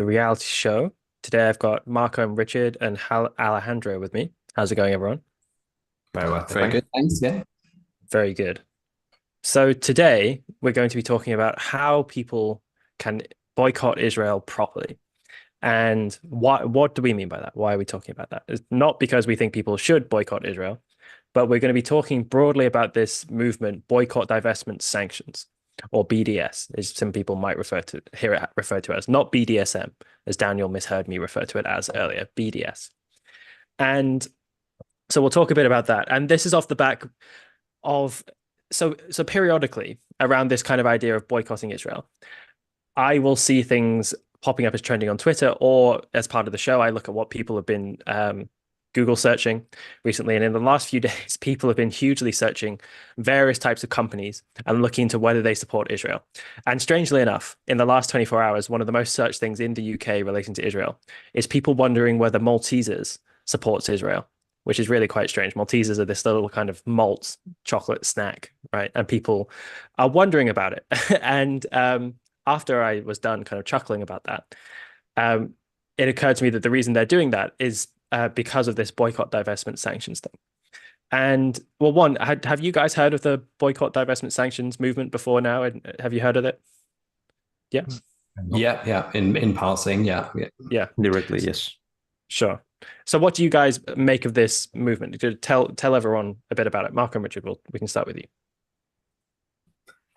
the reality show. Today I've got Marco and Richard and Alejandro with me. How's it going, everyone? Very well, Very thank you. good, thanks. Yeah. Very good. So today we're going to be talking about how people can boycott Israel properly. And what do we mean by that? Why are we talking about that? It's not because we think people should boycott Israel, but we're going to be talking broadly about this movement, boycott, divestment, sanctions, or BDS, as some people might hear it referred to as, not BDSM, as Daniel misheard me refer to it as earlier, BDS. And so we'll talk a bit about that. And this is off the back of so periodically around this kind of idea of boycotting Israel, I will see things popping up as trending on Twitter, or as part of the show, I look at what people have been Google searching recently. And in the last few days, people have been hugely searching various types of companies and looking into whether they support Israel. And strangely enough, in the last 24 hours, one of the most searched things in the UK relating to Israel is people wondering whether Maltesers supports Israel, which is really quite strange. Maltesers are this little kind of malt chocolate snack, right? And people are wondering about it. And after I was done kind of chuckling about that, it occurred to me that the reason they're doing that is because of this boycott, divestment, sanctions thing. And well, one, have you guys heard of the boycott, divestment, sanctions movement before now? And have you heard of it? Yeah. Yeah. In passing, yeah. Yeah. Directly, yes. Sure. So what do you guys make of this movement? Tell everyone a bit about it. Mark and Richard, we can start with you.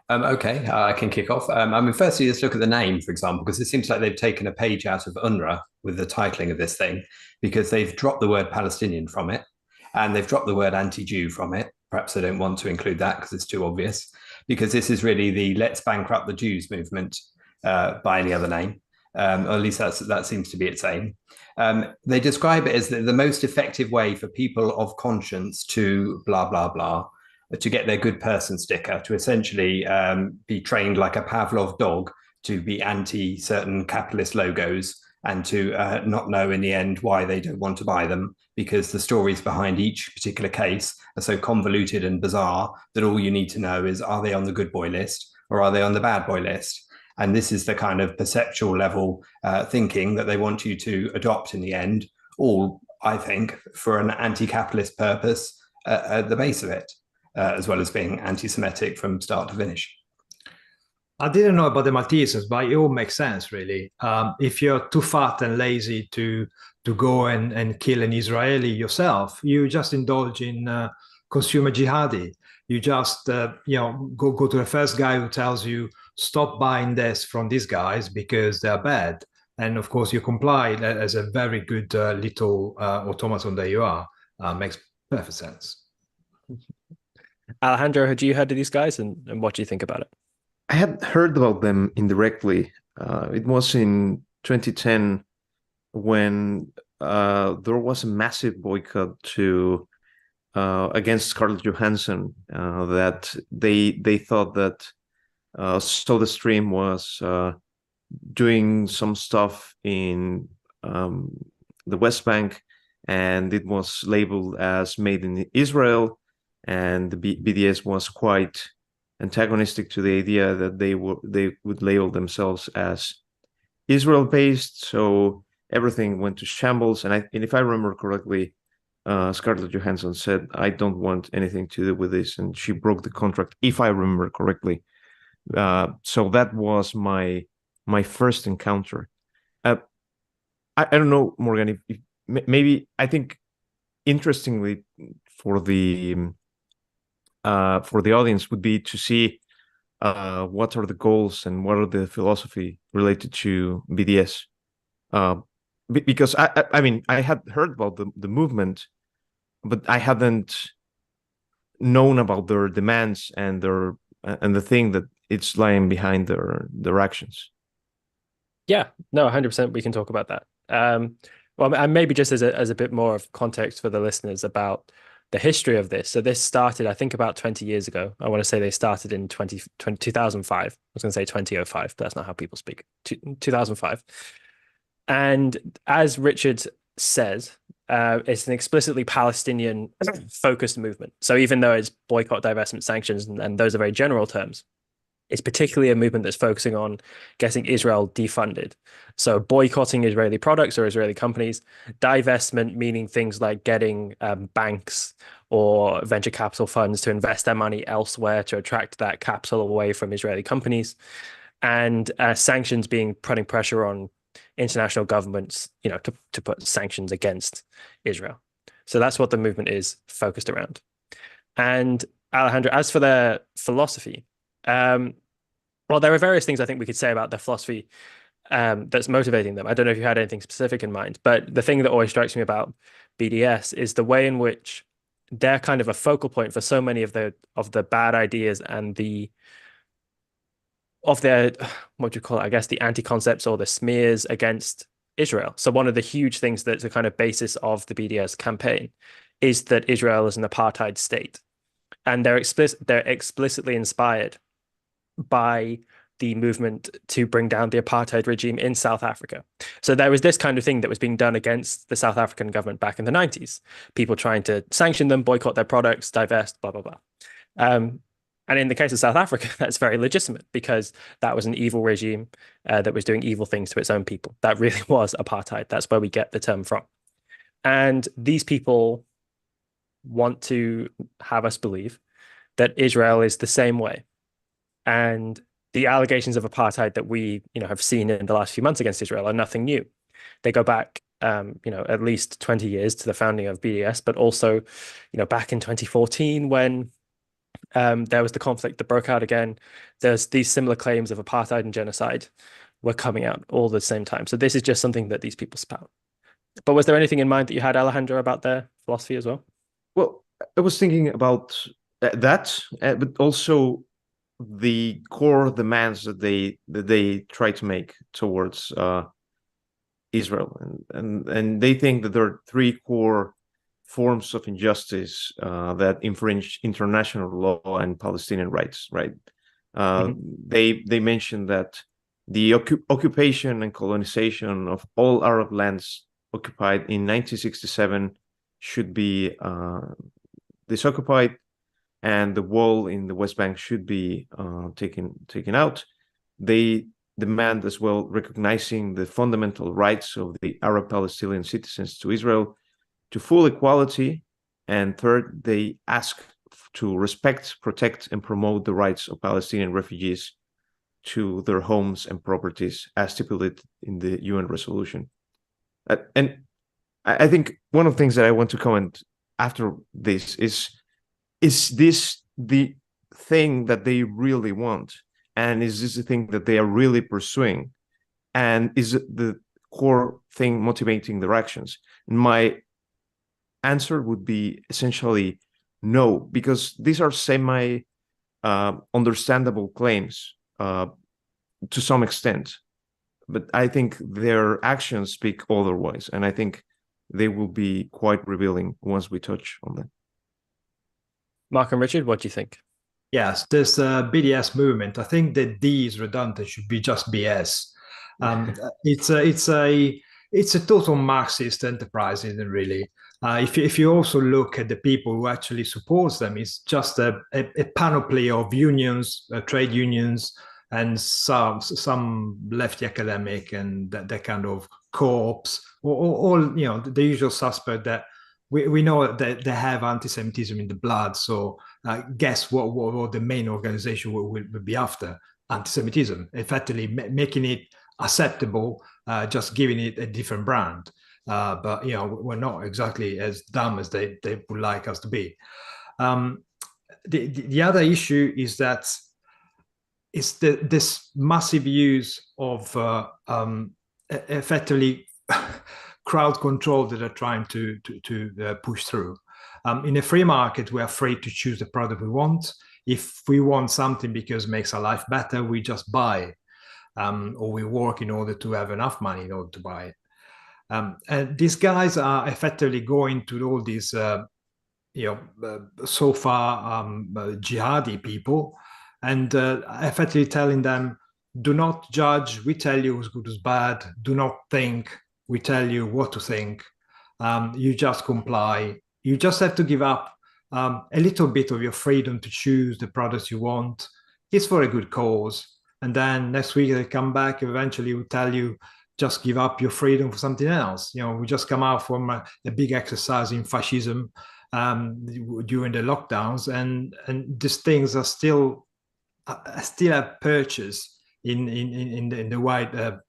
Okay, I can kick off. Firstly, let's look at the name, for example, because it seems like they've taken a page out of UNRWA with the titling of this thing, because they've dropped the word Palestinian from it, and they've dropped the word anti-Jew from it. Perhaps they don't want to include that because it's too obvious, because this is really the let's bankrupt the Jews movement by any other name. Or at least that seems to be its aim. They describe it as the most effective way for people of conscience to blah, blah, blah, to get their good person sticker, to essentially be trained like a Pavlov dog to be anti certain capitalist logos, and to not know in the end why they don't want to buy them, because the stories behind each particular case are so convoluted and bizarre that all you need to know is, are they on the good boy list or are they on the bad boy list? And this is the kind of perceptual level thinking that they want you to adopt in the end, all, I think, for an anti-capitalist purpose at the base of it. As well as being anti-Semitic from start to finish. I didn't know about the Maltesers, but it all makes sense, really. If you're too fat and lazy to go and kill an Israeli yourself, you just indulge in consumer jihadi. You just go to the first guy who tells you stop buying this from these guys because they're bad, and of course you comply as a very good little automaton that you are. Makes perfect sense. Alejandro, had you heard of these guys, and what do you think about it? I had heard about them indirectly. It was in 2010 when there was a massive boycott to against Scarlett Johansson, that they thought that SodaStream was doing some stuff in the West Bank, and it was labeled as made in Israel. And the BDS was quite antagonistic to the idea that they would label themselves as Israel-based. So everything went to shambles. And if I remember correctly, Scarlett Johansson said, "I don't want anything to do with this," and she broke the contract, if I remember correctly. So that was my first encounter. I don't know, Morgan. If maybe I think interestingly for the audience would be to see what are the goals and what are the philosophy related to BDS. Because I mean, I had heard about the movement, but I hadn't known about their demands and the thing that it's lying behind their actions. Yeah, no, 100%. We can talk about that. Well, and maybe just as a bit more of context for the listeners about the history of this. So this started, I think, about 20 years ago. I want to say they started in 2005. I was going to say 2005, but that's not how people speak. 2005. And as Richard says, it's an explicitly Palestinian focused movement. So even though it's boycott, divestment, sanctions, and those are very general terms, It's particularly a movement that's focusing on getting Israel defunded. So boycotting Israeli products or Israeli companies, divestment meaning things like getting banks or venture capital funds to invest their money elsewhere to attract that capital away from Israeli companies, and sanctions being putting pressure on international governments, to put sanctions against Israel. So that's what the movement is focused around. And Alejandro, as for their philosophy, well, there are various things I think we could say about their philosophy that's motivating them. I don't know if you had anything specific in mind, but the thing that always strikes me about BDS is the way in which they're kind of a focal point for so many of the bad ideas and of their, what do you call it? I guess the anti-concepts or the smears against Israel. So one of the huge things that's a kind of basis of the BDS campaign is that Israel is an apartheid state, and they're explicitly inspired by the movement to bring down the apartheid regime in South Africa. So there was this kind of thing that was being done against the South African government back in the 90s. People trying to sanction them, boycott their products, divest, blah, blah, blah. And in the case of South Africa, that's very legitimate because that was an evil regime that was doing evil things to its own people. That really was apartheid. That's where we get the term from. And these people want to have us believe that Israel is the same way. And the allegations of apartheid that we, have seen in the last few months against Israel are nothing new. They go back, at least 20 years to the founding of BDS, but also, back in 2014 when there was the conflict that broke out again. There's these similar claims of apartheid and genocide were coming out all at the same time. So this is just something that these people spout. But was there anything in mind that you had, Alejandro, about their philosophy as well? Well, I was thinking about that, but also the core demands that they try to make towards Israel, and they think that there are three core forms of injustice that infringe international law and Palestinian rights. Right? They mentioned that the occupation and colonization of all Arab lands occupied in 1967 should be disoccupied, and the wall in the West Bank should be taken out. They demand as well recognizing the fundamental rights of the Arab Palestinian citizens to Israel to full equality. And third, they ask to respect, protect, and promote the rights of Palestinian refugees to their homes and properties as stipulated in the UN resolution. And I think one of the things that I want to comment after this is this the thing that they really want? And is this the thing that they are really pursuing? And is it the core thing motivating their actions? And my answer would be essentially no, because these are semi understandable claims to some extent. But I think their actions speak otherwise. And I think they will be quite revealing once we touch on them. Mark and Richard, what do you think? Yes, this BDS movement, I think that D is redundant, should be just BS. It's a total Marxist enterprise, isn't it, really? If you also look at the people who actually support them, it's just a panoply of unions, trade unions, and some lefty academic and that kind of co-ops, all the usual suspect that we know that they have anti-Semitism in the blood. So guess what the main organization will be after? Anti-Semitism, effectively making it acceptable, just giving it a different brand. But we're not exactly as dumb as they would like us to be. The other issue is that it's this massive use of effectively crowd control that they're trying to push through. In a free market, we're free to choose the product we want. If we want something because it makes our life better, we just buy it. Or we work in order to have enough money in order to buy it. And these guys are effectively going to all these, so far jihadi people, and effectively telling them, do not judge, we tell you who's good, who's bad. Do not think, we tell you what to think. You just comply. You just have to give up a little bit of your freedom to choose the products you want. it's for a good cause. And then next week they come back, eventually will tell you, just give up your freedom for something else. We just come out from a big exercise in fascism during the lockdowns, and these things are still a purchase in the wide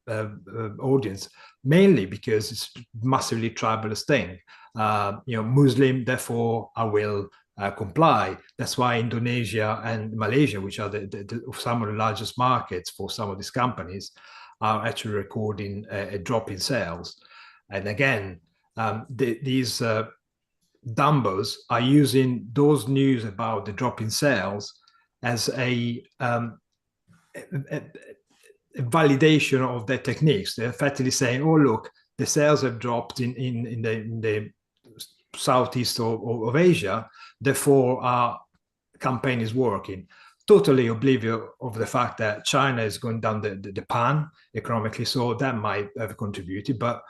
audience, mainly because it's massively tribalist thing. Muslim, therefore I will comply. That's why Indonesia and Malaysia, which are some of the largest markets for some of these companies, are actually recording a drop in sales. And again, these dumbos are using those news about the drop in sales as a validation of their techniques. They're effectively saying, "Oh, look, the sales have dropped in the southeast of Asia. Therefore, our campaign is working." Totally oblivious of the fact that China is going down the pan economically, so that might have contributed. But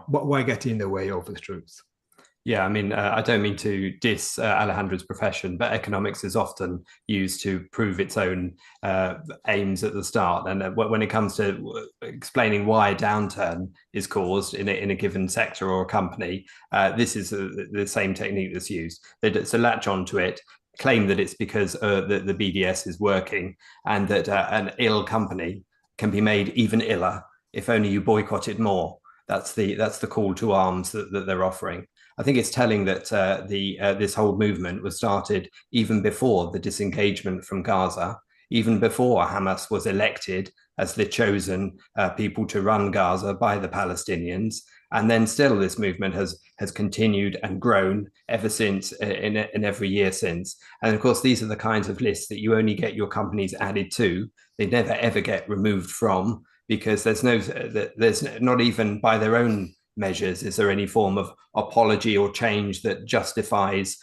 why get in the way of the truth? Yeah, I mean, I don't mean to diss Alejandro's profession, but economics is often used to prove its own aims at the start. And when it comes to explaining why a downturn is caused in a given sector or a company, this is the same technique that's used. So latch onto it, claim that it's because the BDS is working, and that an ill company can be made even iller if only you boycott it more. That's the call to arms that they're offering. I think it's telling that this whole movement was started even before the disengagement from Gaza, even before Hamas was elected as the chosen people to run Gaza by the Palestinians. And then still this movement has continued and grown ever since, in every year since. And of course, these are the kinds of lists that you only get your companies added to. They never, ever get removed from, because there's not even by their own measures is there any form of apology or change that justifies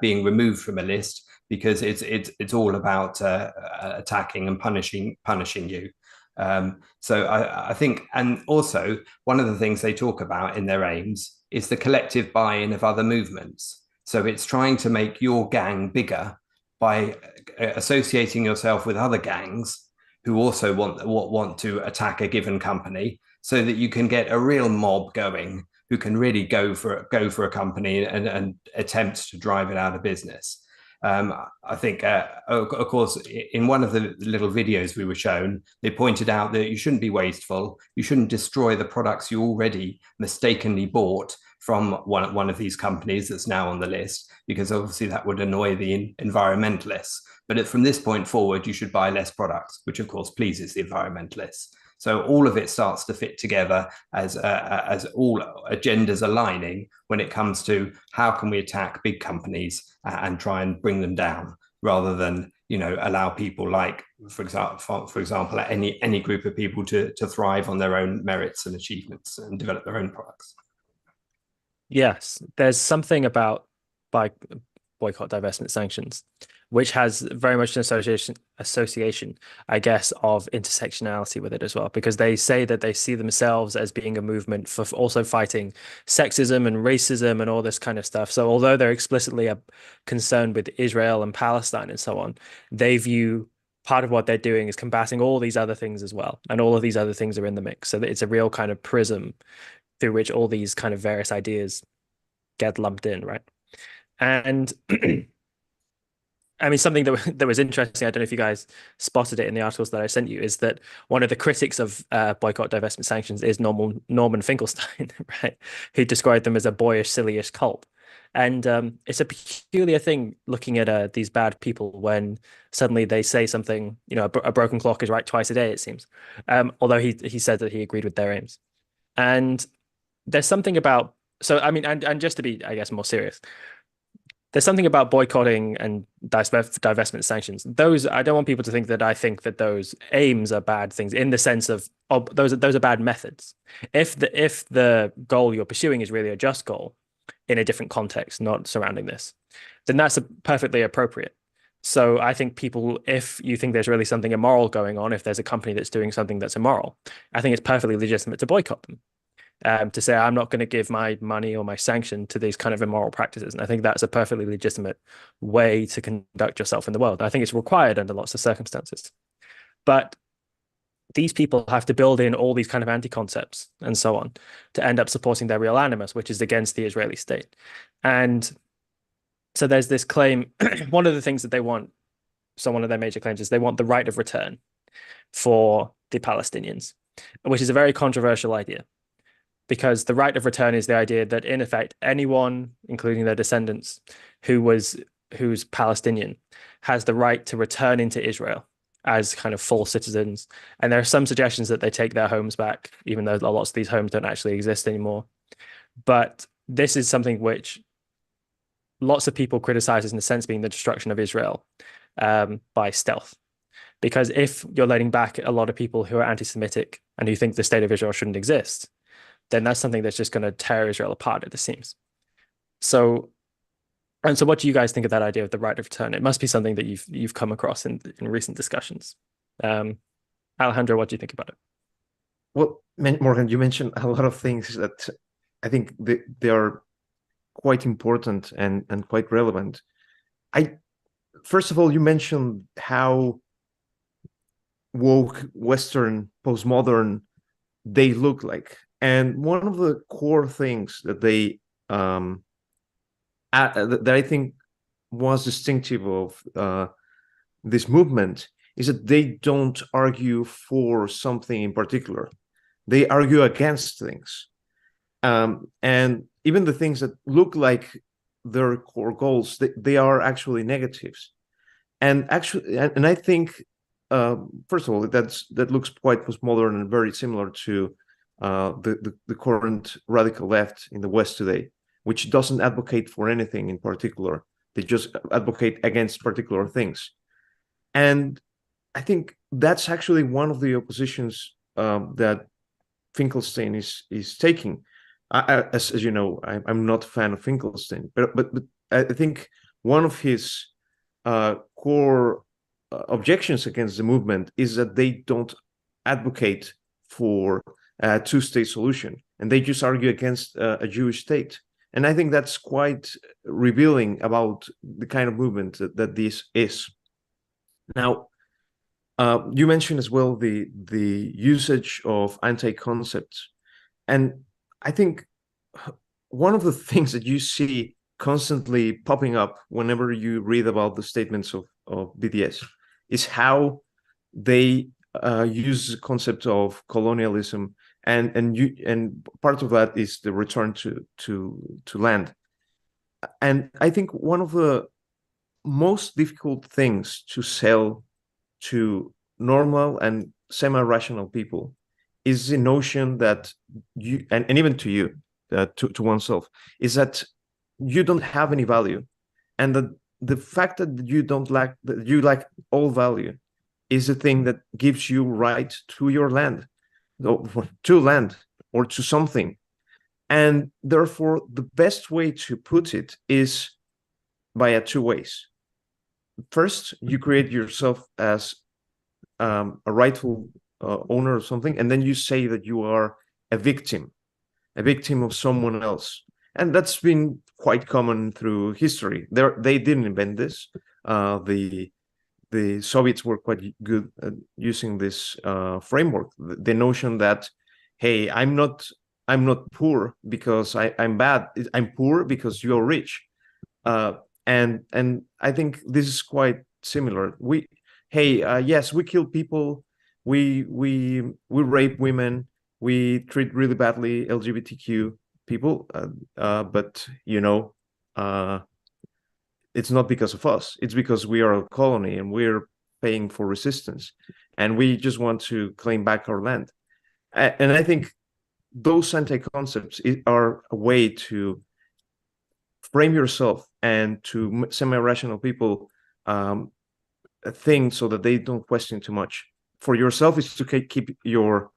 being removed from a list, because it's all about attacking and punishing you. So I think, and also one of the things they talk about in their aims is the collective buy-in of other movements. So it's trying to make your gang bigger by associating yourself with other gangs who also want to attack a given company, so that you can get a real mob going who can really go for a company and attempt to drive it out of business. I think, of course, in one of the little videos we were shown, they pointed out that you shouldn't be wasteful. You shouldn't destroy the products you already mistakenly bought from one of these companies that's now on the list, because obviously that would annoy the environmentalists. But from this point forward, you should buy less products, which of course pleases the environmentalists. So all of it starts to fit together as all agendas aligning when it comes to how can we attack big companies and try and bring them down, rather than allow people like, for example, any group of people to thrive on their own merits and achievements and develop their own products. Yes, there's something about boycott, divestment, sanctions, which has very much an association, I guess, of intersectionality with it as well, because they say that they see themselves as being a movement for also fighting sexism and racism and all this kind of stuff. So although they're explicitly concerned with Israel and Palestine and so on, they view part of what they're doing is combating all these other things as well. And all of these other things are in the mix. So that it's a real kind of prism through which all these kind of various ideas get lumped in, right? And I mean, something that was interesting, I don't know if you guys spotted it in the articles that I sent you, is that one of the critics of boycott, divestment, sanctions is Norman Finkelstein, right? Who described them as a boyish, sillyish cult. And it's a peculiar thing looking at these bad people when suddenly they say something, a broken clock is right twice a day, it seems. Although he said that he agreed with their aims. And there's something about, so I mean, and just to be, I guess, more serious, there's something about boycotting and divestment sanctions. Those, I don't want people to think that I think that those aims are bad things in the sense of those are bad methods. If the goal you're pursuing is really a just goal in a different context, not surrounding this, then that's perfectly appropriate. So I think people, if you think there's really something immoral going on, if there's a company that's doing something that's immoral, I think it's perfectly legitimate to boycott them. to say, I'm not going to give my money or my sanction to these kind of immoral practices. And I think that's a perfectly legitimate way to conduct yourself in the world. I think it's required under lots of circumstances. But these people have to build in all these kind of anti-concepts and so on to end up supporting their real animus, which is against the Israeli state. And so there's this claim, one of the things that they want, so one of their major claims is they want the right of return for the Palestinians, which is a very controversial idea, because the right of return is the idea that in effect anyone, including their descendants, who's Palestinian, has the right to return into Israel as kind of full citizens. And there are some suggestions that they take their homes back, even though lots of these homes don't actually exist anymore. But this is something which lots of people criticize as, in a sense, being the destruction of Israel by stealth. Because if you're letting back a lot of people who are anti-Semitic and who think the state of Israel shouldn't exist, then that's something that's just going to tear Israel apart, it seems. So what do you guys think of that idea of the right of return? It must be something that you've come across in recent discussions. Alejandro, what do you think about it? Well, Morgan, you mentioned a lot of things that I think they are quite important and quite relevant. First of all, you mentioned how woke, Western, postmodern they look like. And one of the core things that they that I think was distinctive of this movement is that they don't argue for something in particular. They argue against things. And even the things that look like their core goals, they are actually negatives. And I think, first of all, that looks quite postmodern and very similar to the current radical left in the West today, which doesn't advocate for anything in particular. They just advocate against particular things. And I think that's actually one of the oppositions that Finkelstein is taking. As you know, I'm not a fan of Finkelstein, but I think one of his core objections against the movement is that they don't advocate for a two-state solution, and they just argue against a Jewish state. And I think that's quite revealing about the kind of movement that this is. Now, you mentioned as well the usage of anti-concepts. And I think one of the things that you see constantly popping up whenever you read about the statements of BDS is how they use the concept of colonialism, and part of that is the return to land. And I think one of the most difficult things to sell to normal and semi-rational people is the notion that you, and even to you, to oneself, is that you don't have any value, and that the fact that you lack all value is the thing that gives you right to your land, to land or to something. And therefore, the best way to put it is by two ways. First, you create yourself as a rightful owner of something, and then you say that you are a victim of someone else. And that's been quite common through history. They didn't invent this. The Soviets were quite good at using this framework. The notion that, hey, I'm not poor because I'm bad. I'm poor because you're rich. And I think this is quite similar. Yes, we kill people, we rape women, we treat really badly LGBTQ people, but it's not because of us. It's because we are a colony and we're paying for resistance, and we just want to claim back our land. And I think those anti-concepts are a way to frame yourself and to semi-rational people think so that they don't question too much. For yourself is to keep your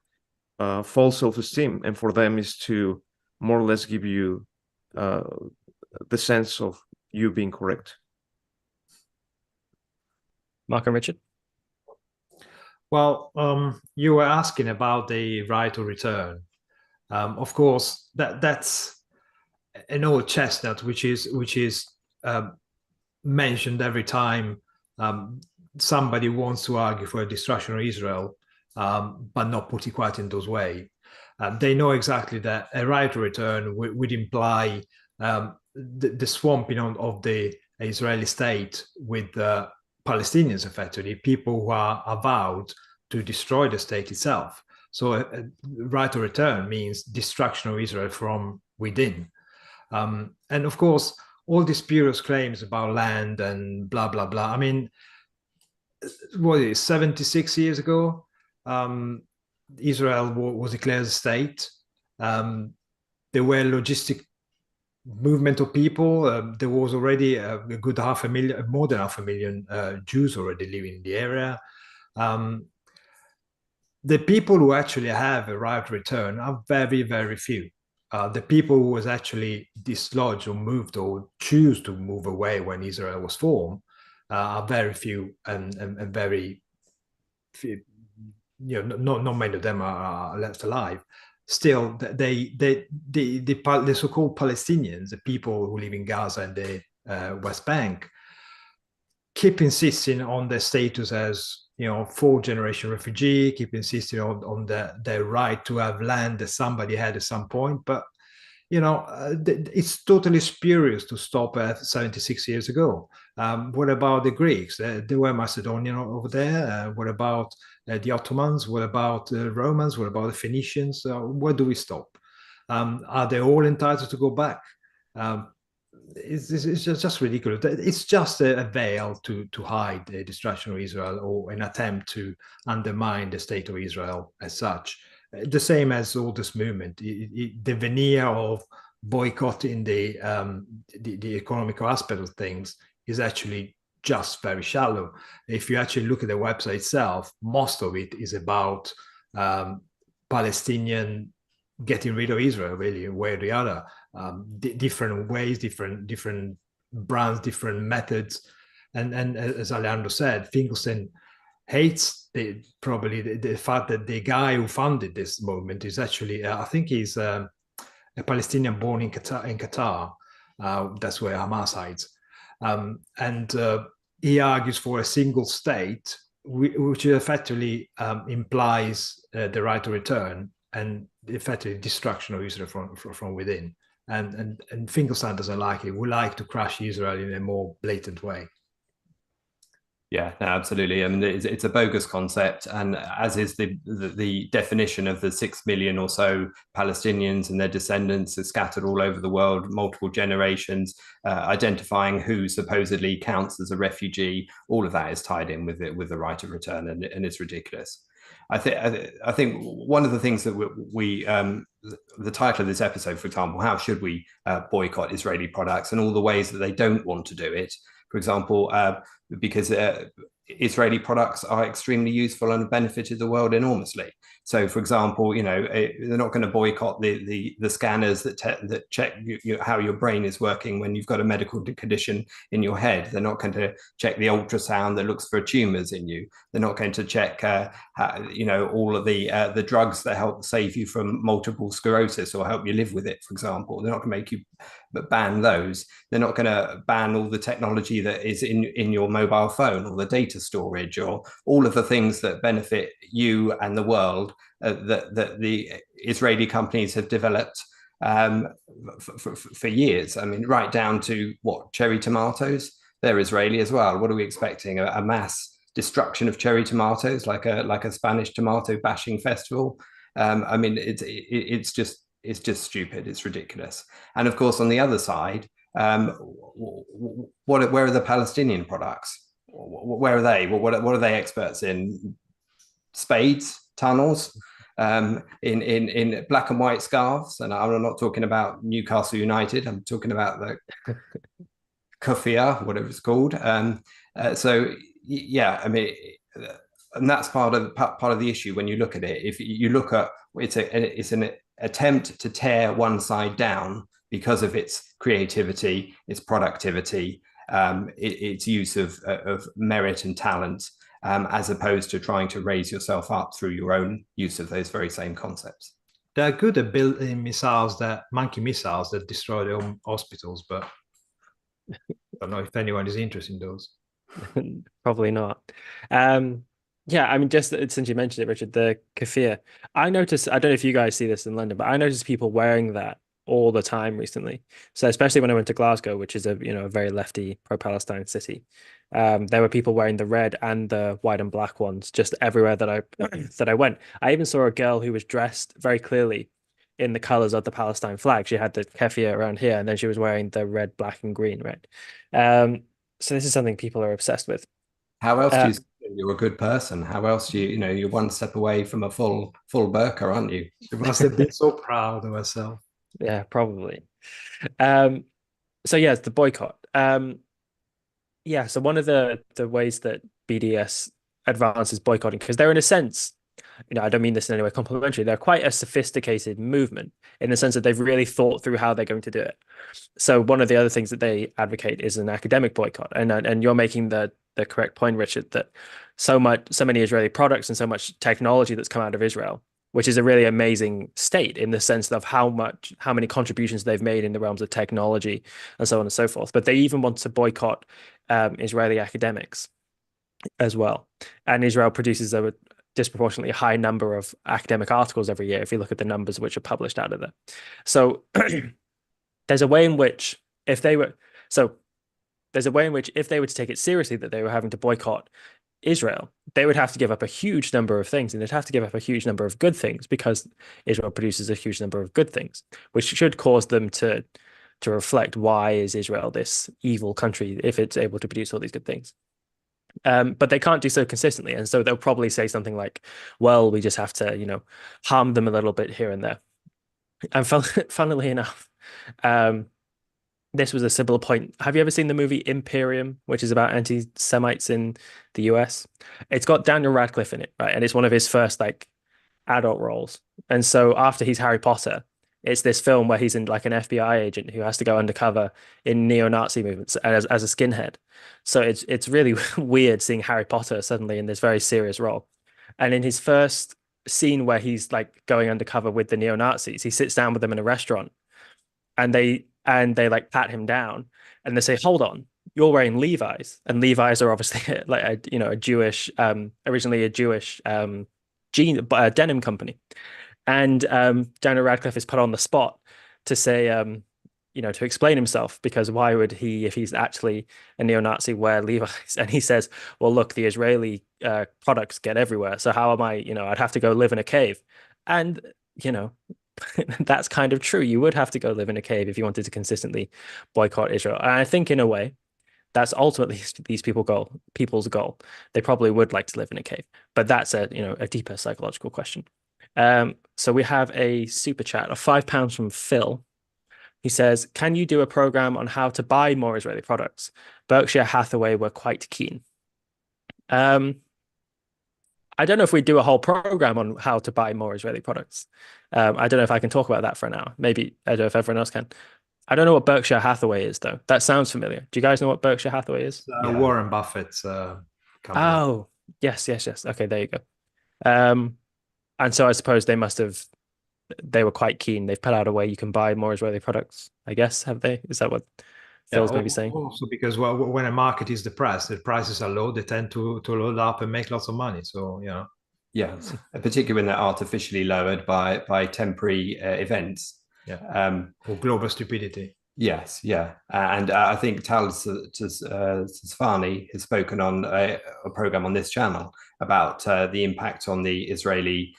false self-esteem, and for them is to more or less give you the sense of you being correct. Mark and Richard? Well, you were asking about the right to return. Of course, that's an old chestnut, which is mentioned every time um, somebody wants to argue for a destruction of Israel, but not put it quite in those ways. They know exactly that a right to return would imply the swamping of the Israeli state with the Palestinians, effectively, people who are avowed to destroy the state itself. So a right to return means destruction of Israel from within. And of course, all these spurious claims about land and blah, blah, blah. I mean, what is it, 76 years ago, Israel was declared a state. There were logistic movement of people. There was already a good 500,000, more than 500,000 Jews already living in the area. The people who actually have a right to return are very, very few. The people who was actually dislodged or moved or choose to move away when Israel was formed are very few and very few, not many of them are left alive. Still, the so-called Palestinians, the people who live in Gaza and the West Bank, keep insisting on their status as fourth-generation refugee, keep insisting on their right to have land that somebody had at some point. But it's totally spurious to stop at 76 years ago. What about the Greeks? There were Macedonian over there. What about the Ottomans? What about the Romans? What about the Phoenicians? Where do we stop? Are they all entitled to go back? It's just ridiculous. It's just a veil to hide the destruction of Israel or an attempt to undermine the state of Israel as such. The same as all this movement, the veneer of boycotting the economical aspect of things is actually just very shallow. If you actually look at the website itself, most of it is about Palestinian getting rid of Israel, really, one way or the other. Different ways, different brands, different methods, and as Alejandro said, Finkelstein hates probably the fact that the guy who founded this movement is actually, I think he's a Palestinian born in Qatar. That's where Hamas hides, and he argues for a single state, which effectively implies the right to return and effectively destruction of Israel from within. And Finkelstein doesn't like it. We like to crush Israel in a more blatant way. Yeah, no, absolutely. I mean, it's a bogus concept, and as is the definition of the 6 million or so Palestinians and their descendants are scattered all over the world, multiple generations, identifying who supposedly counts as a refugee. All of that is tied in with it, with the right of return, and it's ridiculous. I think one of the things that we the title of this episode, for example, how should we boycott Israeli products, and all the ways that they don't want to do it. For example, because Israeli products are extremely useful and have benefited the world enormously. So, for example, they're not going to boycott the scanners that check how your brain is working when you've got a medical condition in your head. They're not going to check the ultrasound that looks for tumors in you. They're not going to check, all of the drugs that help save you from multiple sclerosis or help you live with it, for example. They're not going to make you ban those. They're not going to ban all the technology that is in your mobile phone, or the data storage, or all of the things that benefit you and the world that the Israeli companies have developed for years. I mean, right down to cherry tomatoes. They're Israeli as well. What are we expecting? A mass destruction of cherry tomatoes, like a Spanish tomato bashing festival? I mean, it's just stupid. It's ridiculous. And of course, on the other side, where are the Palestinian products? Where are they? What are they experts in? Spades, tunnels, in black and white scarves. And I'm not talking about Newcastle United. I'm talking about the kufia, whatever it's called. So yeah, I mean, and that's part of the issue when you look at it. If you look at it's an attempt to tear one side down because of its creativity, its productivity, its use of merit and talent, as opposed to trying to raise yourself up through your own use of those very same concepts. they're good at building missiles, that monkey missiles that destroy their own hospitals, but I don't know if anyone is interested in those. Probably not. Yeah, I mean, just since you mentioned it, Richard, the keffiyeh. I noticed, I don't know if you guys see this in London, but I noticed people wearing that all the time recently. So especially when I went to Glasgow, which is a very lefty pro-Palestine city, there were people wearing the red and the white and black ones just everywhere that I that I went. I even saw a girl who was dressed very clearly in the colors of the Palestine flag. She had the keffiyeh around here, and then she was wearing the red, black, and green, right? So this is something people are obsessed with. How else do Uh, you say you're a good person? How else do you know, you're one step away from a full burqa, aren't you? She must have been so proud of herself. yeah, probably. Um, so yeah, it's the boycott. Yeah, so one of the ways that BDS advances boycotting, because they're in a sense, I don't mean this in any way complimentary, they're quite a sophisticated movement in the sense that they've really thought through how they're going to do it. So one of the other things that they advocate is an academic boycott, and you're making the correct point, Richard, that so many Israeli products and so much technology that's come out of Israel, which is a really amazing state in the sense of how many contributions they've made in the realms of technology and so on and so forth. But they even want to boycott Israeli academics as well, and Israel produces a disproportionately high number of academic articles every year if you look at the numbers which are published out of there. So there's a way in which if they were so there's a way in which if they were to take it seriously that they were having to boycott Israel, they would have to give up a huge number of things, and they'd have to give up a huge number of good things because Israel produces a huge number of good things, which should cause them to reflect, why is Israel this evil country if it's able to produce all these good things? But they can't do so consistently, and so they'll probably say something like, "Well, we just have to, harm them a little bit here and there." And funnily enough, um, this was a similar point. Have you ever seen the movie Imperium, which is about anti-Semites in the US? It's got Daniel Radcliffe in it, right? And it's one of his first adult roles. And so after he's Harry Potter, it's this film where he's in like an FBI agent who has to go undercover in neo-Nazi movements as a skinhead. So it's really weird seeing Harry Potter suddenly in this very serious role. And in his first scene where he's like going undercover with the neo-Nazis, he sits down with them in a restaurant and they like pat him down and they say, "Hold on, you're wearing Levi's," and Levi's are obviously like a Jewish, originally a Jewish denim company. And Daniel Radcliffe is put on the spot to say, to explain himself, because why would he, if he's actually a neo-Nazi, wear Levi's? And he says, "Well, look, the Israeli products get everywhere, so how am I? I'd have to go live in a cave," and that's kind of true. You would have to go live in a cave if you wanted to consistently boycott Israel. And I think in a way, that's ultimately these people's goal. They probably would like to live in a cave, but that's a deeper psychological question. So we have a super chat of £5 from Phil. He says, "Can you do a program on how to buy more Israeli products? Berkshire Hathaway were quite keen." I don't know if we do a whole program on how to buy more Israeli products. I don't know if I can talk about that for an hour. Maybe I don't know if everyone else can. I don't know what Berkshire Hathaway is, though. That sounds familiar. Do you guys know what Berkshire Hathaway is? Yeah. Warren Buffett's company. Oh, yes. Okay, there you go. And so I suppose they were quite keen. They've put out a way you can buy more Israeli products, I guess, have they? Is that what Phil's maybe saying? Also because when a market is depressed, the prices are low, they tend to load up and make lots of money. So, Yes, particularly when they're artificially lowered by temporary events. Yeah. Or global stupidity. Yes, yeah. And I think Tal Tzfani has spoken on a program on this channel about the impact on the Israeli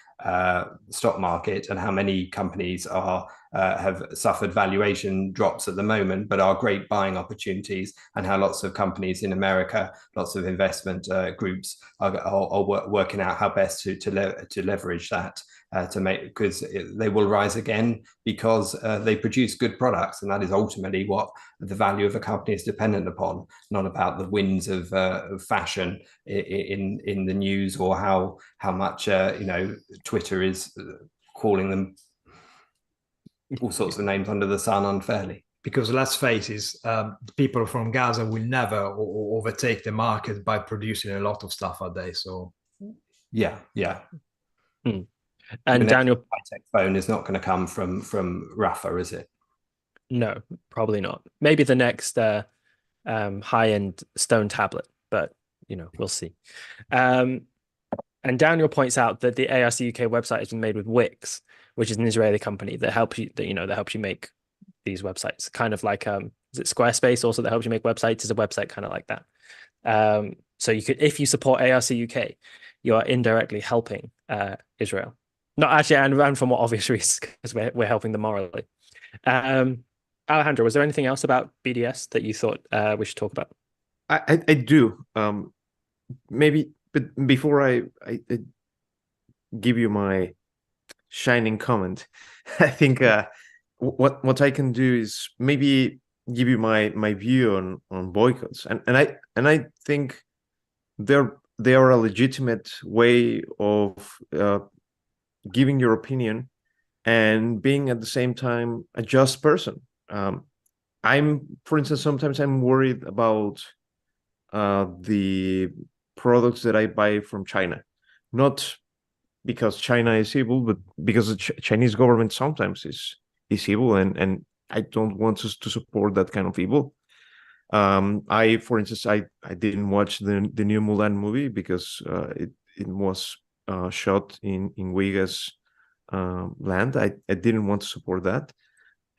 stock market and how many companies have suffered valuation drops at the moment, but are great buying opportunities, and how lots of companies in America, lots of investment groups are working out how best to leverage that to make, because they will rise again because they produce good products, and that is ultimately what the value of a company is dependent upon, not about the winds of fashion in the news, or how much Twitter is calling them all sorts of names under the sun unfairly. Because let's face it, people from Gaza will never overtake the market by producing a lot of stuff a day. So yeah. And The next Daniel, high-tech phone is not going to come from Rafa, is it? no, probably not. Maybe the next high-end stone tablet, but we'll see. Um, and Daniel points out that the ARCUK website has been made with Wix, which is an Israeli company that helps you that helps you make these websites. Kind of like is it Squarespace also that helps you make websites? Is a website kind of like that. So you could, if you support ARCUK, you are indirectly helping Israel. Not actually, and for more obvious reasons, because we're helping them morally. Alejandro, was there anything else about BDS that you thought we should talk about? I do. Maybe, but before I give you my shining comment, I think what I can do is maybe give you my view on boycotts, and I think they are a legitimate way of giving your opinion and being at the same time a just person. For instance, sometimes I'm worried about the products that I buy from China, not because China is evil, but because the Chinese government sometimes is evil, and I don't want to support that kind of evil. For instance, I didn't watch the new Mulan movie because it was shot in Uyghurs land. I didn't want to support that,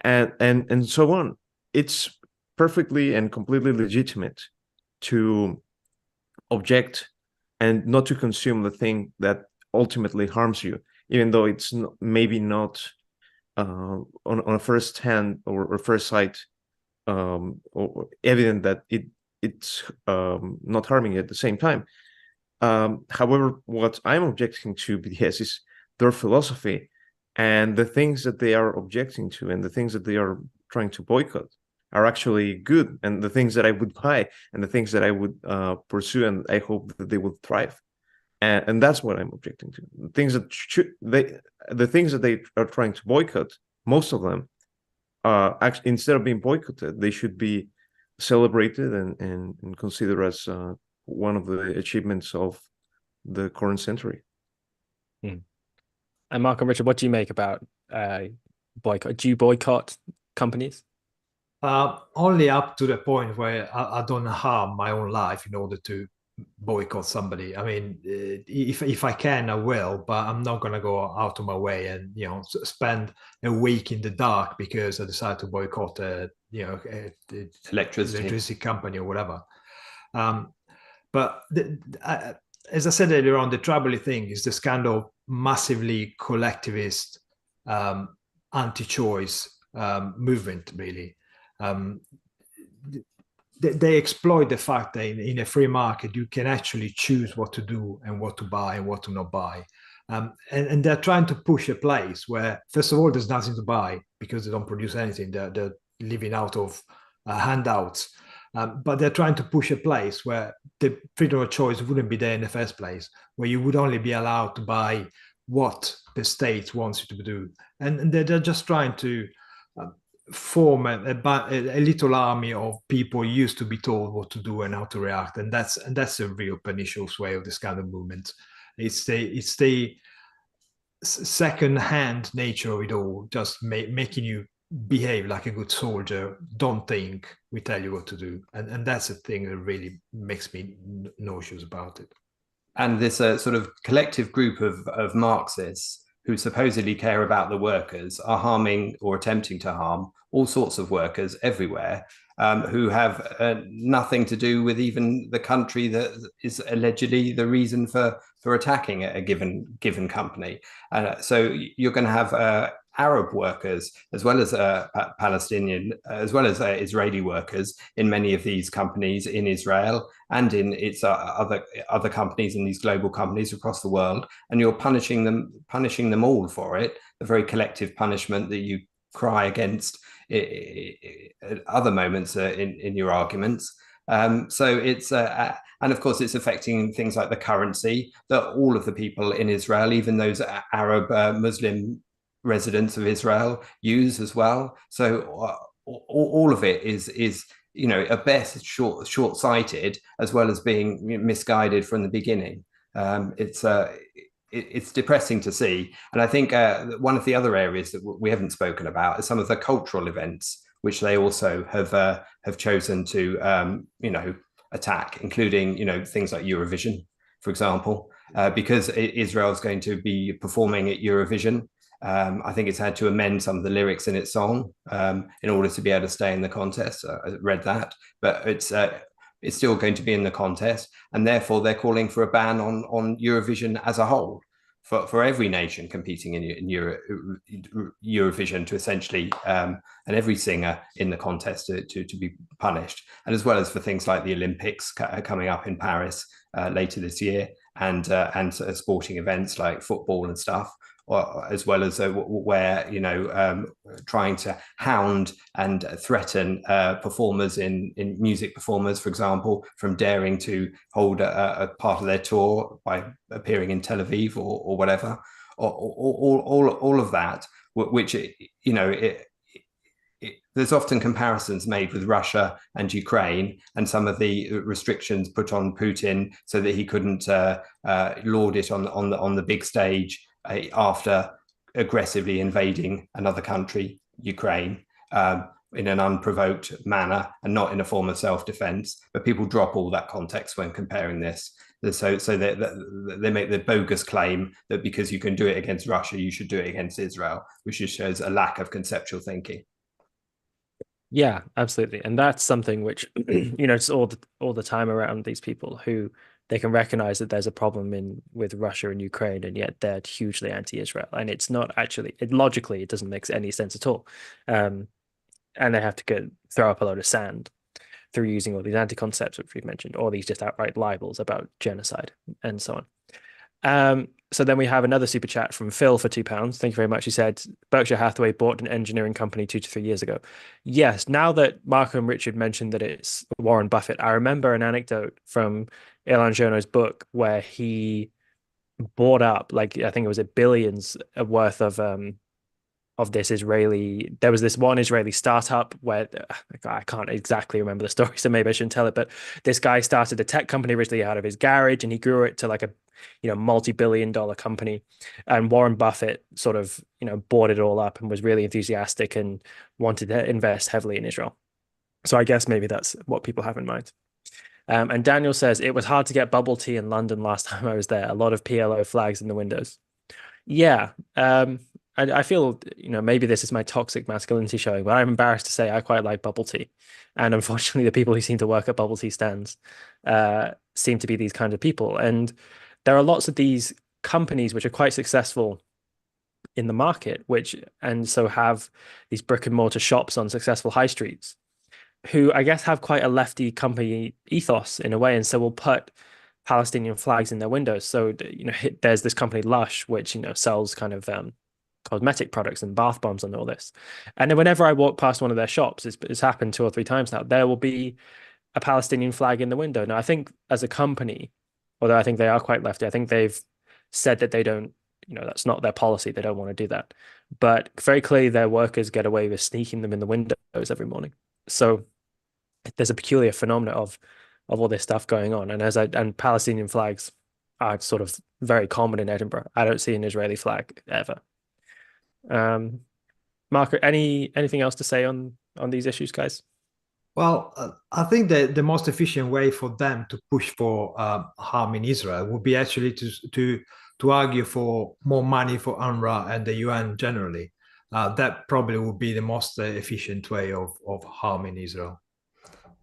and so on. It's perfectly and completely legitimate to object and not to consume the thing that ultimately harms you, even though it's maybe not on a first hand or first sight or evident that it's not harming you at the same time. However, what I'm objecting to BDS is their philosophy, and the things that they are objecting to and the things that they are trying to boycott are actually good, and the things that I would buy and the things that I would pursue, and I hope that they will thrive. And that's what I'm objecting to. The things that they are trying to boycott, most of them, actually, instead of being boycotted, they should be celebrated and considered as one of the achievements of the current century. And Mark and Richard, what do you make about boycott? Do you boycott companies? Only up to the point where I don't harm my own life in order to boycott somebody. I mean, if I can, I will, but I'm not going to go out of my way and spend a week in the dark because I decide to boycott a electricity company or whatever. But as I said earlier on, the troubling thing is this kind of massively collectivist anti-choice movement, really. They exploit the fact that in a free market, you can actually choose what to do and what to buy and what to not buy. And they're trying to push a place where, first of all, there's nothing to buy because they don't produce anything. They're living out of handouts. But they're trying to push a place where the freedom of choice wouldn't be there in the first place, where you would only be allowed to buy what the state wants you to do. And they're just trying to form a little army of people used to be told what to do and how to react, and that's a real pernicious way of this kind of movement. It's the second-hand nature of it all, just making you behave like a good soldier. Don't think, we tell you what to do, and that's the thing that really makes me nauseous about it. And this sort of collective group of Marxists who supposedly care about the workers are harming or attempting to harm all sorts of workers everywhere, who have nothing to do with even the country that is allegedly the reason for attacking a given company. So you're going to have Arab workers as well as Palestinian, as well as Israeli workers in many of these companies in Israel and in its other companies in these global companies across the world, and you're punishing them all for it. A very collective punishment that you cry against at other moments in your arguments. So it's and of course it's affecting things like the currency that all of the people in Israel, even those Arab Muslim residents of Israel, use as well. So all of it is at best short-sighted as well as being misguided from the beginning. It's it's depressing to see. And I think one of the other areas that we haven't spoken about is some of the cultural events which they also have chosen to attack, including things like Eurovision, for example, because Israel is going to be performing at Eurovision. I think it's had to amend some of the lyrics in its song in order to be able to stay in the contest. I read that, but it's still going to be in the contest, and therefore they're calling for a ban on Eurovision as a whole for every nation competing in Eurovision to essentially and every singer in the contest to be punished, and as well as for things like the Olympics coming up in Paris later this year, and sporting events like football and stuff, as well as where trying to hound and threaten performers in music performers, for example, from daring to hold a part of their tour by appearing in Tel Aviv or whatever, all of that, which there's often comparisons made with Russia and Ukraine and some of the restrictions put on Putin so that he couldn't laud it on the big stage after aggressively invading another country, Ukraine, in an unprovoked manner and not in a form of self-defense. But people drop all that context when comparing this. So they make the bogus claim that because you can do it against Russia, you should do it against Israel, which just shows a lack of conceptual thinking. Yeah, absolutely. And that's something which, it's all the time around these people who they can recognize that there's a problem with Russia and Ukraine, and yet they're hugely anti-Israel. And it's not actually, logically, it doesn't make any sense at all. And they have to throw up a load of sand through using all these anti-concepts, which we've mentioned, or these just outright libels about genocide and so on. So then we have another super chat from Phil for £2. Thank you very much. He said, Berkshire Hathaway bought an engineering company 2 to 3 years ago. Yes, now that Marco and Richard mentioned that it's Warren Buffett, I remember an anecdote from Ilan Journo's book where he bought up, I think it was billions worth of this Israeli, there was this one Israeli startup where I can't exactly remember the story, so maybe I shouldn't tell it, but this guy started a tech company originally out of his garage and he grew it to a multi-billion-dollar company. And Warren Buffett sort of, bought it all up and was really enthusiastic and wanted to invest heavily in Israel. So I guess maybe that's what people have in mind. And Daniel says, it was hard to get bubble tea in London last time I was there. A lot of PLO flags in the windows. Yeah. I feel, maybe this is my toxic masculinity showing, but I'm embarrassed to say I quite like bubble tea. And unfortunately, the people who seem to work at bubble tea stands seem to be these kind of people. And there are lots of these companies which are quite successful in the market, and so have these brick and mortar shops on successful high streets, who I guess have quite a lefty company ethos in a way, and so will put Palestinian flags in their windows. So, there's this company Lush, which, sells kind of cosmetic products and bath bombs and all this. And then whenever I walk past one of their shops, it's happened 2 or 3 times now, there will be a Palestinian flag in the window. Now, I think as a company, although I think they are quite lefty, I think they've said that they don't, that's not their policy. They don't want to do that. But very clearly their workers get away with sneaking them in the windows every morning. So there's a peculiar phenomena of all this stuff going on. And Palestinian flags are sort of very common in Edinburgh. I don't see an Israeli flag ever. Marco, anything else to say on these issues, guys? Well, I think that the most efficient way for them to push for harming Israel would be actually to argue for more money for UNRWA and the UN generally. That probably would be the most efficient way of harming Israel.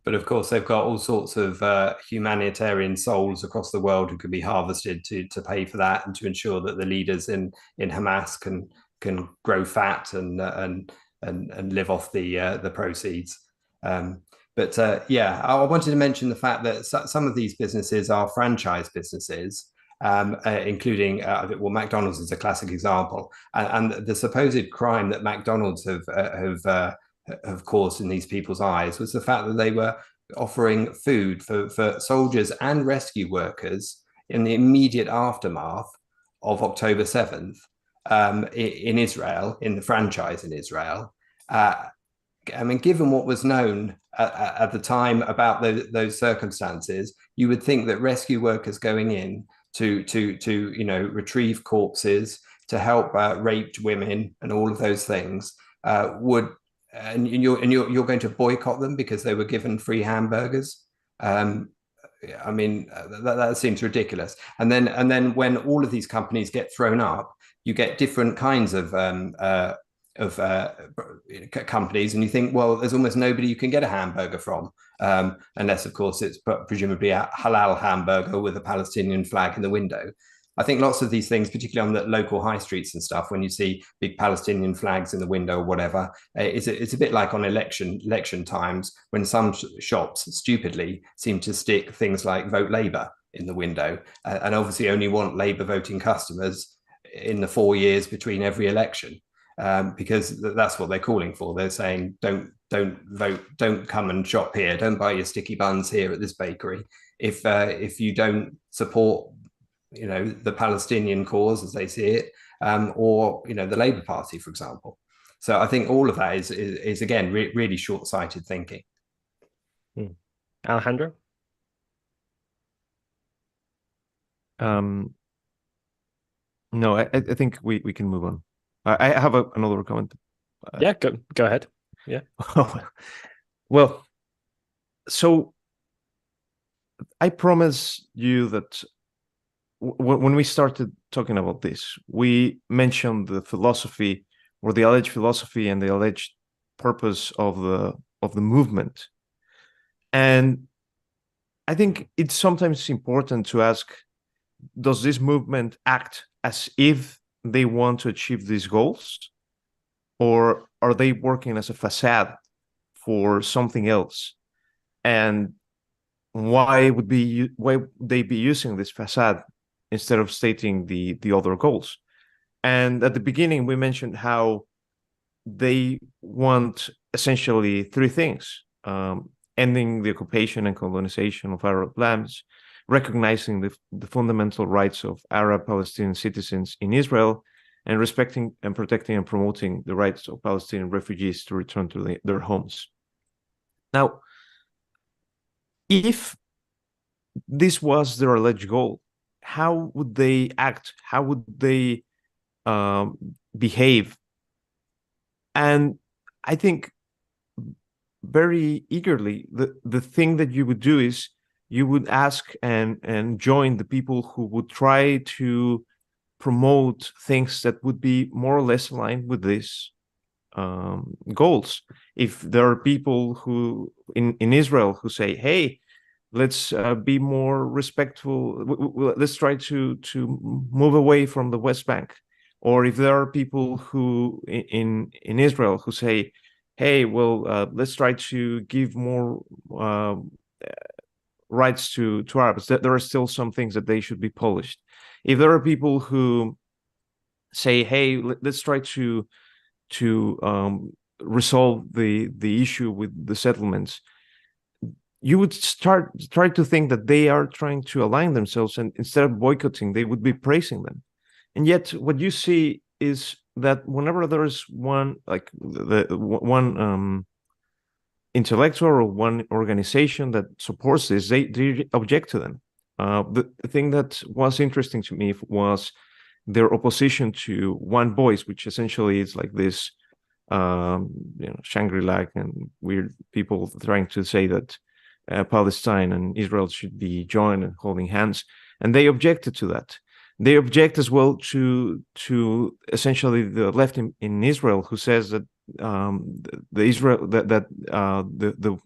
But of course, they've got all sorts of humanitarian souls across the world who could be harvested to pay for that and to ensure that the leaders in Hamas can grow fat and live off the proceeds. I wanted to mention the fact that some of these businesses are franchise businesses, including McDonald's is a classic example, and the supposed crime that McDonald's have caused in these people's eyes was the fact that they were offering food for soldiers and rescue workers in the immediate aftermath of October 7th in Israel, in the franchise in Israel. Given what was known at the time about those circumstances, you would think that rescue workers going in to retrieve corpses, to help raped women, and all of those things, and you're going to boycott them because they were given free hamburgers. I mean, that seems ridiculous. And then when all of these companies get thrown up, you get different kinds of companies, and you think, well, there's almost nobody you can get a hamburger from, unless, of course, it's presumably a halal hamburger with a Palestinian flag in the window. I think lots of these things, particularly on the local high streets and stuff, when you see big Palestinian flags in the window or whatever, it's a bit like on election times when some shops stupidly seem to stick things like "Vote Labour" in the window, and obviously only want Labour voting customers in the 4 years between every election, because that's what they're calling for. They're saying, don't vote, don't come and shop here, don't buy your sticky buns here at this bakery if you don't support the Palestinian cause as they see it, or the Labour Party, for example. So I think all of that is again really short-sighted thinking. Alejandro? No, I think we can move on. I have another comment. Yeah, go ahead. Yeah. Well, so I promise you that when we started talking about this, we mentioned the philosophy, or the alleged philosophy and the alleged purpose of the movement. And I think it's sometimes important to ask, does this movement act as if they want to achieve these goals, or are they working as a facade for something else? And why would they be using this facade instead of stating the other goals? And at the beginning, we mentioned how they want essentially three things: ending the occupation and colonization of Arab lands, recognizing the fundamental rights of Arab Palestinian citizens in Israel, and respecting and protecting and promoting the rights of Palestinian refugees to return to their homes. Now, if this was their alleged goal, how would they act? How would they behave? And I think very eagerly, the thing that you would do is you would ask and join the people who would try to promote things that would be more or less aligned with these goals. If there are people who in Israel who say, hey, let's be more respectful, let's try to move away from the West Bank. Or if there are people who in Israel who say, hey, well, let's try to give more rights to Arabs, that there are still some things that they should be polished. If there are people who say, hey, let's try to resolve the issue with the settlements, you would try to think that they are trying to align themselves, and instead of boycotting, they would be praising them. And yet what you see is that whenever there is one, like one intellectual or one organization that supports this, they object to them. The thing that was interesting to me was their opposition to One Voice, which essentially is like this Shangri-La and weird people trying to say that Palestine and Israel should be joined and holding hands, and they objected to that. They object as well to essentially the left in Israel, who says that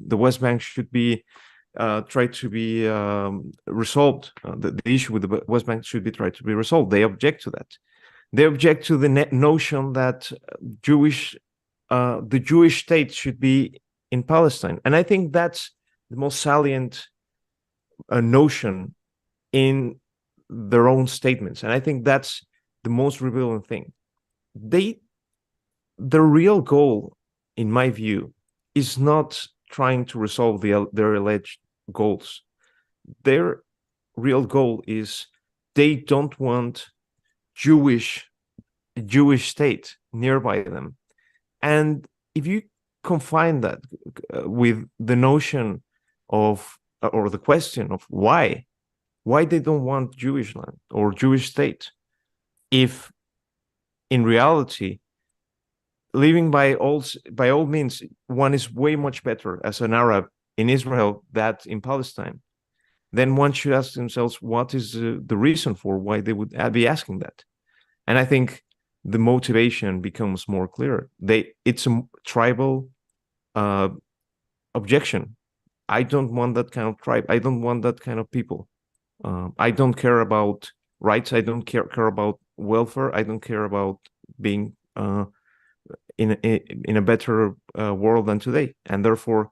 the West Bank should be tried to be resolved. The issue with the West Bank should be tried to be resolved. They object to that. They object to the notion that the Jewish state should be in Palestine, and I think that's the most salient notion in their own statements. And I think that's the most revealing thing. The real goal, in my view, is not trying to resolve their alleged goals. Their real goal is they don't want Jewish state nearby them. And if you confine that with the notion of, or the question of why why they don't want Jewish land or Jewish state, if in reality, living by all means, one is way much better as an Arab in Israel than in Palestine. Then one should ask themselves, what is the reason for why they would be asking that? And I think the motivation becomes more clear. It's a tribal objection. I don't want that kind of tribe. I don't want that kind of people. I don't care about rights. I don't care about welfare. I don't care about being in a better world than today. And therefore,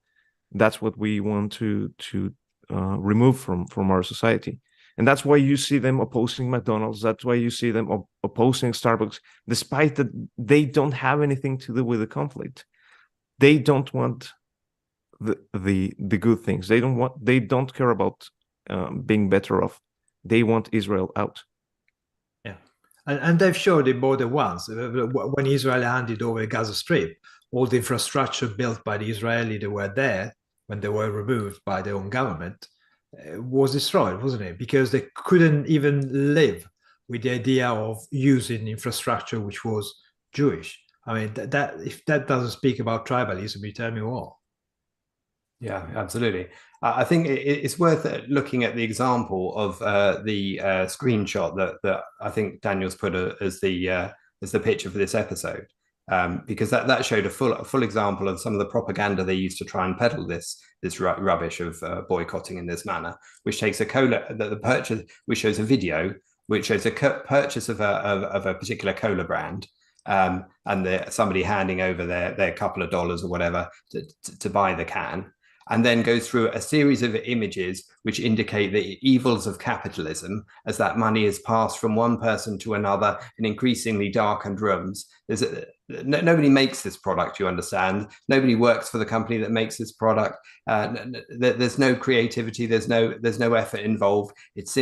that's what we want to remove from our society. And that's why you see them opposing McDonald's. That's why you see them opposing Starbucks, despite that they don't have anything to do with the conflict. They don't want the good things. They don't care about being better off. They want Israel out. Yeah, and they've showed it more than once. When Israel handed over the Gaza Strip, all the infrastructure built by the Israeli that were there when they were removed by their own government was destroyed, wasn't it? Because they couldn't even live with the idea of using infrastructure which was Jewish. I mean, that if that doesn't speak about tribalism, you tell me what. Yeah, absolutely. I think it's worth looking at the example of the screenshot that I think Daniel's put as the picture for this episode, because that showed a full example of some of the propaganda they used to try and peddle this rubbish of boycotting in this manner, which takes a cola the purchase, which shows a video which shows a purchase of a particular cola brand. And somebody handing over their couple of dollars or whatever to buy the can, and then goes through a series of images which indicate the evils of capitalism as that money is passed from one person to another in increasingly darkened rooms. Nobody makes this product, you understand. Nobody works for the company that makes this product. There's no creativity. There's no effort involved. It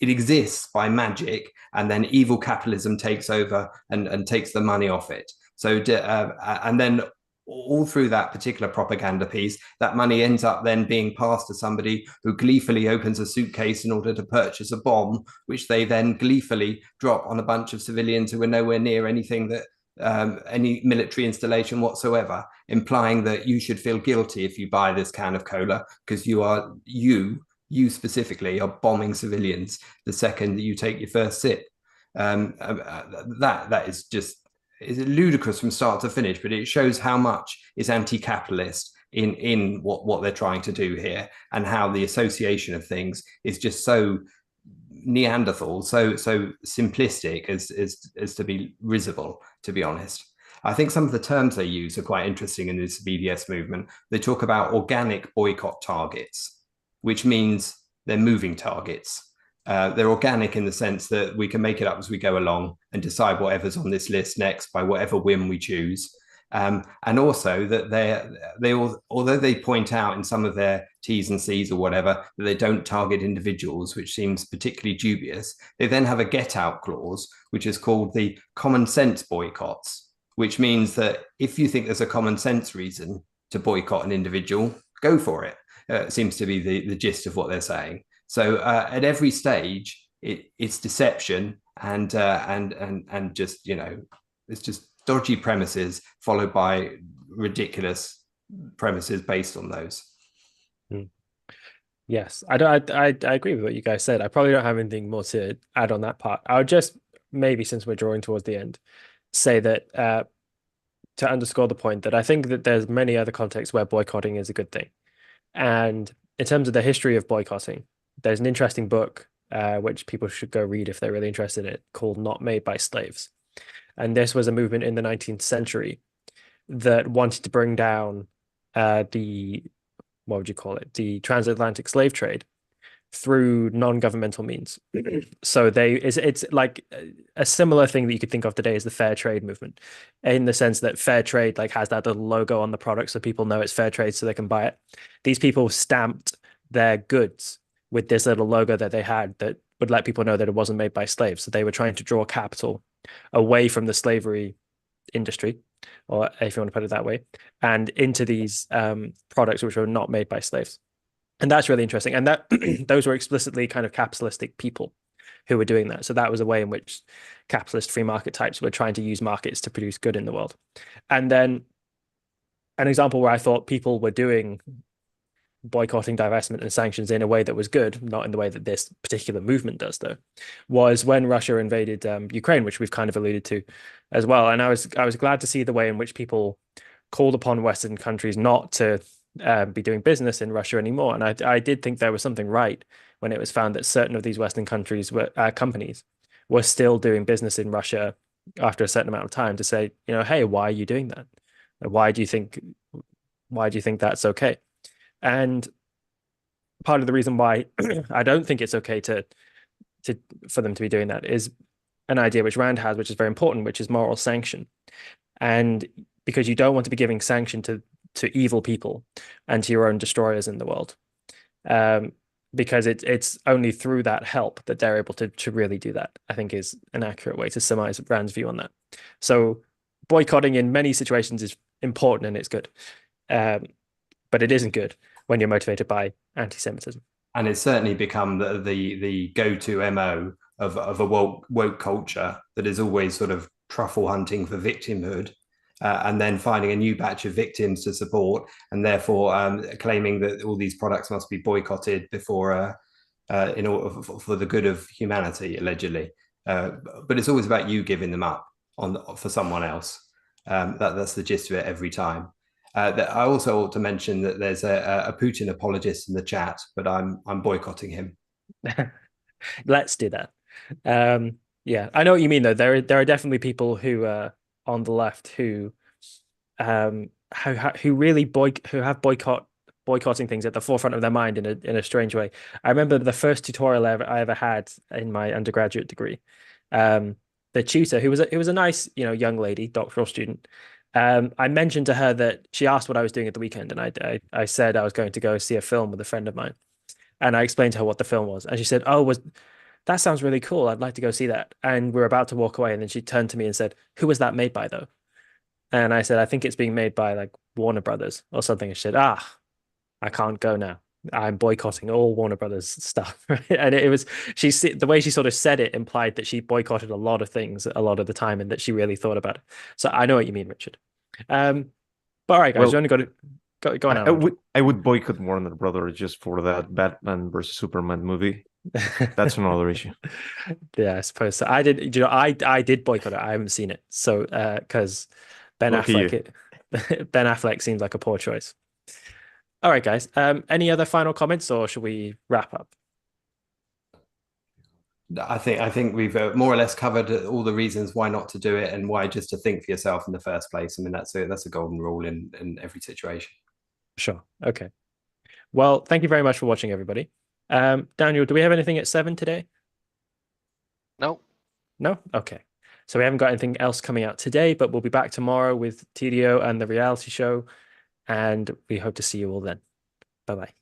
exists by magic, and then evil capitalism takes over and takes the money off it. So, and then all through that particular propaganda piece, that money ends up then being passed to somebody who gleefully opens a suitcase in order to purchase a bomb, which they then gleefully drop on a bunch of civilians who are nowhere near anything that any military installation whatsoever, implying that you should feel guilty if you buy this can of cola because you specifically are bombing civilians the second that you take your first sip. That is just is ludicrous from start to finish, but it shows how much is anti-capitalist in what they're trying to do here, and how the association of things is just so Neanderthal, so simplistic as to be risible, to be honest. I think some of the terms they use are quite interesting in this BDS movement. They talk about organic boycott targets, which means they're moving targets. They're organic in the sense that we can make it up as we go along and decide whatever's on this list next by whatever whim we choose. And also that although they point out in some of their T's and C's or whatever that they don't target individuals, which seems particularly dubious, they then have a get out clause, which is called the common sense boycotts, which means that if you think there's a common sense reason to boycott an individual, go for it. It seems to be the gist of what they're saying. So at every stage, it's deception and just, it's just dodgy premises followed by ridiculous premises based on those. Yes, I agree with what you guys said. I probably don't have anything more to add on that part. I would just maybe, since we're drawing towards the end, say that to underscore the point that I think that there's many other contexts where boycotting is a good thing. And in terms of the history of boycotting, there's an interesting book which people should go read if they're really interested in it, called Not Made by Slaves. And this was a movement in the 19th century that wanted to bring down the transatlantic slave trade through non-governmental means. So it's like a similar thing that you could think of today as the fair trade movement, in the sense that fair trade has that little logo on the product so people know it's fair trade so they can buy it. These people stamped their goods with this little logo that they had that would let people know that it wasn't made by slaves. So they were trying to draw capital away from the slavery industry, or if you want to put it that way, and into these products which were not made by slaves. And that's really interesting. And that those were explicitly kind of capitalistic people who were doing that. So that was a way in which capitalist free market types were trying to use markets to produce good in the world. And then an example where I thought people were doing boycotting, divestment, and sanctions in a way that was good, not in the way that this particular movement does, though, was when Russia invaded Ukraine, which we've kind of alluded to as well. And I was glad to see the way in which people called upon Western countries not to be doing business in Russia anymore. And I did think there was something right when it was found that certain of these Western countries were companies were still doing business in Russia after a certain amount of time to say, hey, why are you doing that? Why do you think that's okay? And part of the reason why I don't think it's okay for them to be doing that is an idea which Rand has, which is very important, which is moral sanction. And because you don't want to be giving sanction to evil people and to your own destroyers in the world, because it's only through that help that they're able to really do that, I think is an accurate way to summarize Rand's view on that. So boycotting in many situations is important and it's good, but it isn't good when you're motivated by anti-Semitism. And it's certainly become the go-to MO of a woke culture that is always sort of truffle hunting for victimhood, and then finding a new batch of victims to support, and therefore claiming that all these products must be boycotted before, in order for the good of humanity, allegedly. But it's always about you giving them up for someone else. That's the gist of it every time. I also ought to mention that there's a Putin apologist in the chat, but I'm boycotting him. Let's do that. Yeah, I know what you mean though. There are definitely people who on the left who really have boycotting things at the forefront of their mind in a strange way. I remember the first tutorial I ever had in my undergraduate degree. The tutor, who was a nice, young lady, doctoral student. I mentioned to her that she asked what I was doing at the weekend, and I said I was going to go see a film with a friend of mine, and I explained to her what the film was, and she said, "Oh, that sounds really cool. I'd like to go see that." And we were about to walk away, and then she turned to me and said, "Who was that made by, though?" And I said, "I think it's being made by like Warner Brothers or something." And she said, I can't go now. I'm boycotting all Warner Brothers stuff." And it was the way she sort of said it implied that she boycotted a lot of things a lot of the time and that she really thought about it. So I know what you mean, Richard. But all right, guys, Well, you only got to go on. I would boycott Warner Brothers just for that Batman versus Superman movie. That's another issue. Yeah, I suppose so. I did, I did boycott it. I haven't seen it. So because Ben Affleck seems like a poor choice. All right, guys. Any other final comments, or should we wrap up? I think we've more or less covered all the reasons why not to do it and why just to think for yourself in the first place. I mean, that's a golden rule in every situation. Sure. Okay. Well, thank you very much for watching, everybody. Daniel, do we have anything at 7 today? No. No? Okay. So we haven't got anything else coming out today, but we'll be back tomorrow with TDO and the reality show. And we hope to see you all then. Bye-bye.